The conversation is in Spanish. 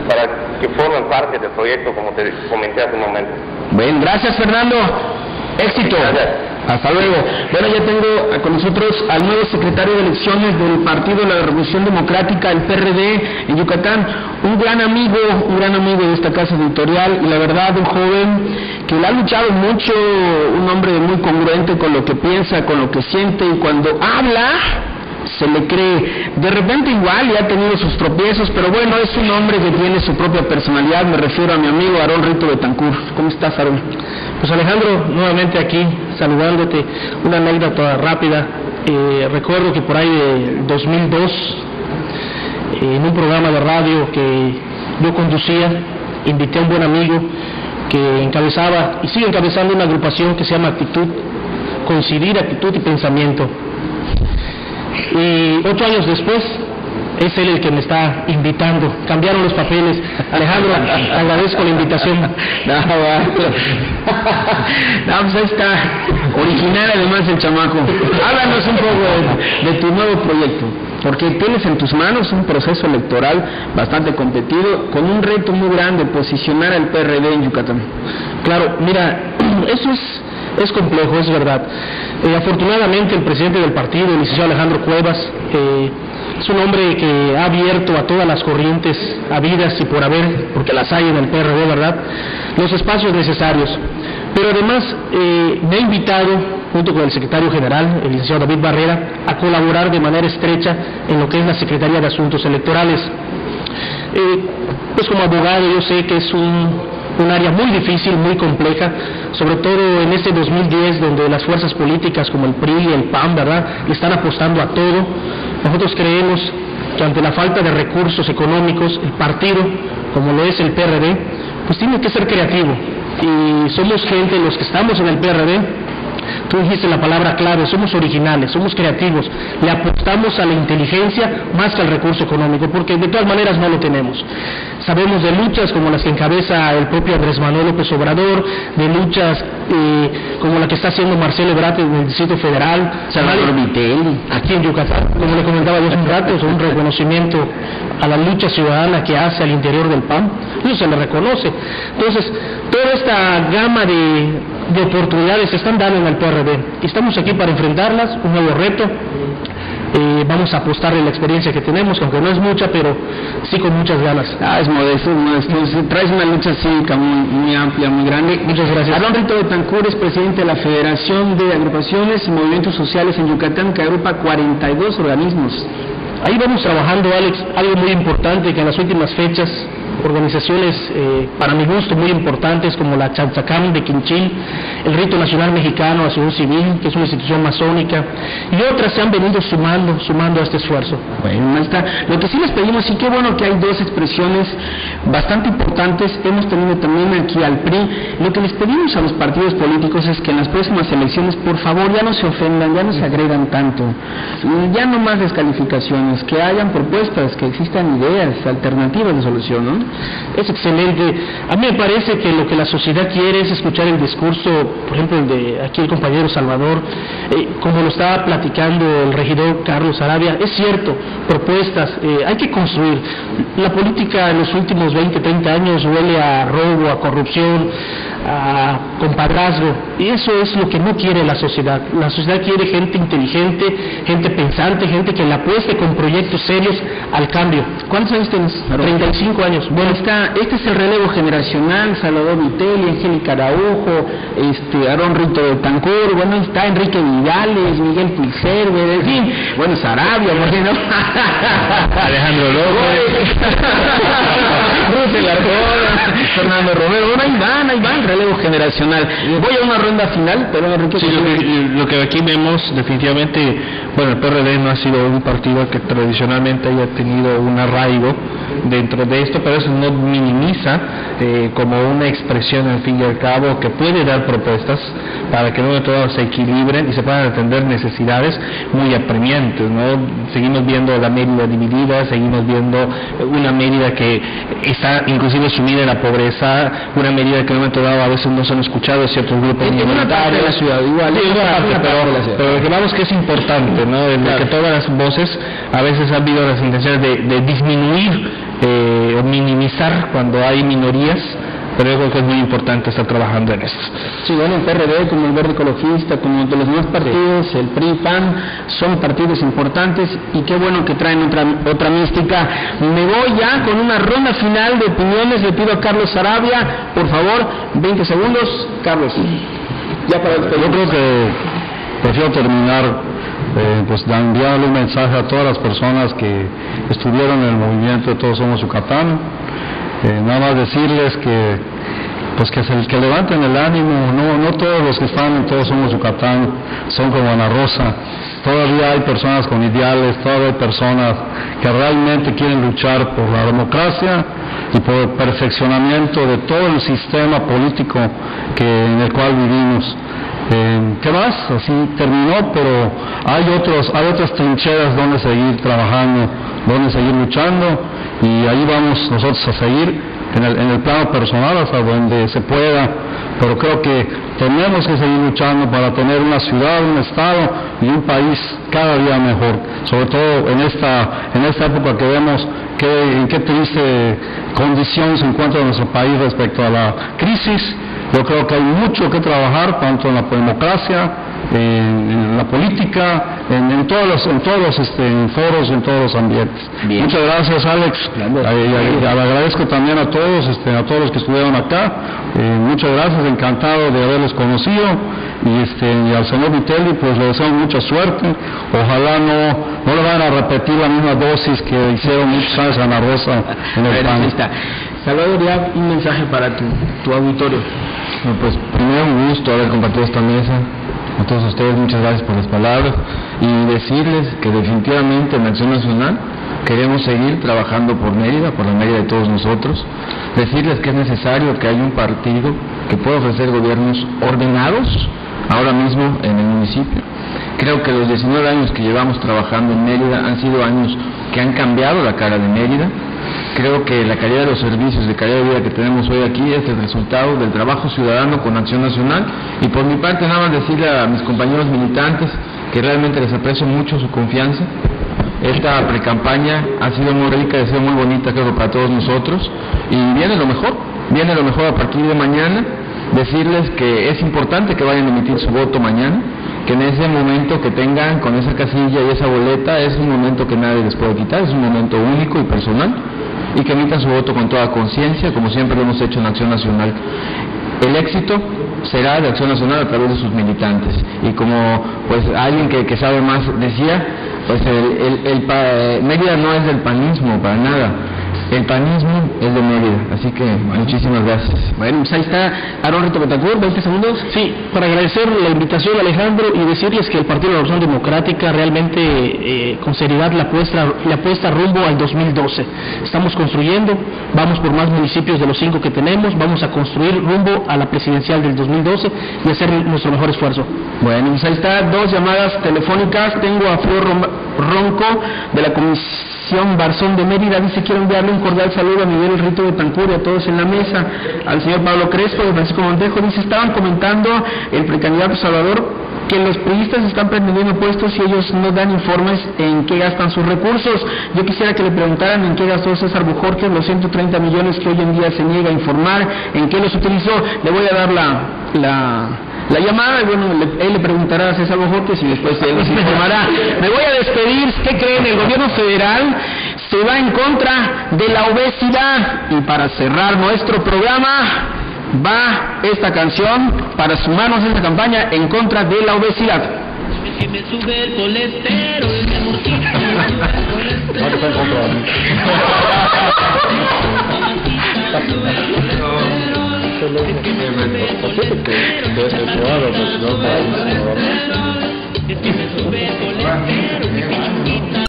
para que formen parte del proyecto, como te comenté hace un momento. Bien, gracias Fernando. Éxito. Hasta luego. Bueno, ya tengo con nosotros al nuevo secretario de elecciones del Partido de la Revolución Democrática, el PRD, en Yucatán. Un gran amigo de esta casa editorial, y la verdad, un joven que le ha luchado mucho, un hombre muy congruente con lo que piensa, con lo que siente, y cuando habla se le cree. De repente igual ya ha tenido sus tropiezos, pero bueno, es un hombre que tiene su propia personalidad. Me refiero a mi amigo Aarón Rito Betancourt. ¿Cómo estás, Aarón? Pues Alejandro, nuevamente aquí saludándote. Una anécdota rápida. Recuerdo que por ahí de 2002, en un programa de radio que yo conducía, invité a un buen amigo que encabezaba y sigue encabezando una agrupación que se llama Actitud, Coincidir, Actitud y Pensamiento. Y 8 años después es él el que me está invitando. Cambiaron los papeles. Alejandro, te agradezco la invitación. No, pues ahí está. Original además el chamaco. Háblanos un poco de tu nuevo proyecto, porque tienes en tus manos un proceso electoral bastante competido, con un reto muy grande: posicionar al PRD en Yucatán. Claro, mira, eso es complejo, es verdad. Afortunadamente el presidente del partido, el licenciado Alejandro Cuevas, es un hombre que ha abierto a todas las corrientes habidas y por haber, porque las hay en el PRD, ¿verdad?, los espacios necesarios. Pero además me ha invitado, junto con el secretario general, el licenciado David Barrera, a colaborar de manera estrecha en lo que es la Secretaría de Asuntos Electorales. Pues como abogado yo sé que es un área muy difícil, muy compleja, sobre todo en este 2010, donde las fuerzas políticas como el PRI y el PAN, ¿verdad?, le están apostando a todo. Nosotros creemos que ante la falta de recursos económicos, el partido, como lo es el PRD, pues tiene que ser creativo. Y somos gente, los que estamos en el PRD, tú dijiste la palabra clave, somos originales, somos creativos, le apostamos a la inteligencia más que al recurso económico, porque de todas maneras no lo tenemos. Sabemos de luchas como las que encabeza el propio Andrés Manuel López Obrador, de luchas como la que está haciendo Marcelo Ebrard en el Distrito Federal, Salvador Vitelli, aquí en Yucatán, como le comentaba yo hace un rato, es un reconocimiento a la lucha ciudadana que hace al interior del PAN, eso se le reconoce. Entonces, toda esta gama de oportunidades se están dando en el PRD y estamos aquí para enfrentarlas, un nuevo reto. Vamos a apostarle la experiencia que tenemos, aunque no es mucha, pero sí con muchas ganas. Es modesto. Traes una lucha cívica muy amplia, muy grande. Muchas gracias. Aarón Rito Betancourt es presidente de la Federación de Agrupaciones y Movimientos Sociales en Yucatán, que agrupa 42 organismos. Ahí vamos trabajando, Alex, algo muy importante, que en las últimas fechas organizaciones, para mi gusto, muy importantes, como la Chanzacam de Quinchil, el Rito Nacional Mexicano, Asociación Civil, que es una institución masónica, y otras se han venido sumando a este esfuerzo. Bueno, está. Lo que sí les pedimos, y qué bueno que hay dos expresiones bastante importantes, hemos tenido también aquí al PRI, lo que les pedimos a los partidos políticos es que en las próximas elecciones, por favor, ya no se ofendan, ya no se agredan tanto, ya no más descalificaciones, que hayan propuestas, que existan ideas, alternativas de solución, ¿no? Es excelente. A mí me parece que lo que la sociedad quiere es escuchar el discurso, por ejemplo, el de aquí el compañero Salvador, como lo estaba platicando el regidor Carlos Arabia. Es cierto, propuestas, hay que construir. La política en los últimos 20, 30 años huele a robo, a corrupción, a compadrazgo, y eso es lo que no quiere la sociedad. La sociedad quiere gente inteligente, gente pensante, gente que le apueste con proyectos serios al cambio. ¿Cuántos años tienes? 35 años. Bueno, este es el relevo generacional: Salvador Vitelli, Angélica Araujo, Aarón Rito Betancourt, bueno, está Enrique Vidales, Miguel Pulserver, en fin, bueno, Sarabia, ¿por qué no? Alejandro López, Rosel Arjona, Fernando Romero, bueno, ahí van, relevo generacional. Voy a una ronda final, pero Enrique... Sí, lo que aquí vemos, definitivamente, bueno, el PRD no ha sido un partido que tradicionalmente haya tenido un arraigo dentro de esto, pero eso no minimiza como una expresión, al fin y al cabo, que puede dar propuestas para que luego todos se equilibren y se puedan atender necesidades muy apremiantes, ¿no? Seguimos viendo la Mérida dividida, seguimos viendo una Mérida que está inclusive sumida en la pobreza, una Mérida que en un momento dado a veces no se han escuchado ciertos grupos minoritarios, la ciudad igual, sí, pero que vamos que es importante, ¿no? Que todas las voces a veces han habido las intenciones de disminuir o minimizar polarizar cuando hay minorías, pero yo creo que es muy importante estar trabajando en esto. Sí, bueno, el PRD, como el Verde Ecologista, como de los demás partidos, el PRI, PAN, son partidos importantes y qué bueno que traen otra mística. Me voy ya con una ronda final de opiniones. Le pido a Carlos Sarabia, por favor, 20 segundos. Carlos, ya para despedir. Yo creo que prefiero terminar pues enviarle un mensaje a todas las personas que estuvieron en el movimiento de Todos Somos Yucatán. Nada más decirles que levanten el ánimo. No todos los que están en Todos Somos Yucatán son como Ana Rosa. Todavía hay personas con ideales, todavía hay personas que realmente quieren luchar por la democracia y por el perfeccionamiento de todo el sistema político en el cual vivimos. ¿Qué más? Así terminó, pero hay otras trincheras donde seguir trabajando, donde seguir luchando, y ahí vamos nosotros a seguir en el plano personal hasta donde se pueda, pero creo que tenemos que seguir luchando para tener una ciudad, un estado y un país cada día mejor, sobre todo en esta época que vemos en qué triste condición se encuentra nuestro país respecto a la crisis. Yo creo que hay mucho que trabajar, tanto en la democracia, en la política, en todos los foros, en todos los ambientes. Bien. Muchas gracias, Alex. Le agradezco también a todos los que estuvieron acá. Muchas gracias, encantado de haberlos conocido. Y al señor Vitelli, pues le deseo mucha suerte. Ojalá no le vayan a repetir la misma dosis que hicieron muchos años a Ana Rosa en el PAN. Salvador, ya un mensaje para tu auditorio. Bueno, pues primero un gusto haber compartido esta mesa. A todos ustedes muchas gracias por las palabras y decirles que definitivamente en Acción Nacional queremos seguir trabajando por Mérida, por la Mérida de todos nosotros. Decirles que es necesario que haya un partido que pueda ofrecer gobiernos ordenados ahora mismo en el municipio. Creo que los 19 años que llevamos trabajando en Mérida han sido años que han cambiado la cara de Mérida. Creo que la calidad de los servicios, de calidad de vida que tenemos hoy aquí es el resultado del trabajo ciudadano con Acción Nacional. Y por mi parte nada más decirle a mis compañeros militantes que realmente les aprecio mucho su confianza. Esta precampaña ha sido muy rica, ha sido muy bonita, creo, para todos nosotros, y viene lo mejor a partir de mañana. Decirles que es importante que vayan a emitir su voto mañana, que en ese momento que tengan con esa casilla y esa boleta es un momento que nadie les puede quitar, es un momento único y personal, y que emitan su voto con toda conciencia, como siempre lo hemos hecho en Acción Nacional. El éxito será de Acción Nacional a través de sus militantes, y como pues alguien que sabe más decía, pues Mérida no es del panismo para nada. El panismo es de Mérida, así que muchísimas gracias. Bueno, pues ahí está Aarón Rito Betancourt, 20 segundos. Sí, para agradecer la invitación, Alejandro, y decirles que el Partido de la Revolución Democrática realmente con seriedad la apuesta rumbo al 2012. Estamos construyendo, vamos por más municipios de los 5 que tenemos, vamos a construir rumbo a la presidencial del 2012 y hacer nuestro mejor esfuerzo. Bueno, pues ahí está, 2 llamadas telefónicas. Tengo a Flor Ronco de la Comisión Barzón de Mérida, dice: quiero enviarle un cordial saludo a Miguel Rito Betancourt y a todos en la mesa. Al señor Pablo Crespo de Francisco Montejo, dice: estaban comentando el precandidato Salvador que los priistas están pretendiendo puestos y ellos no dan informes en qué gastan sus recursos. Yo quisiera que le preguntaran en qué gastó César Bujorquez los 130 millones que hoy en día se niega a informar, en qué los utilizó. Le voy a dar la llamada, y bueno, él le preguntará a César Bojorquez y después él nos informará. Me voy a despedir. ¿Qué creen? El gobierno federal se va en contra de la obesidad, y para cerrar nuestro programa va esta canción para sumarnos a esta campaña en contra de la obesidad. Que me sube el colesterol, mi amorcito, me sube el colesterol. Es que me sube el colesterol, es que me sube el colesterol.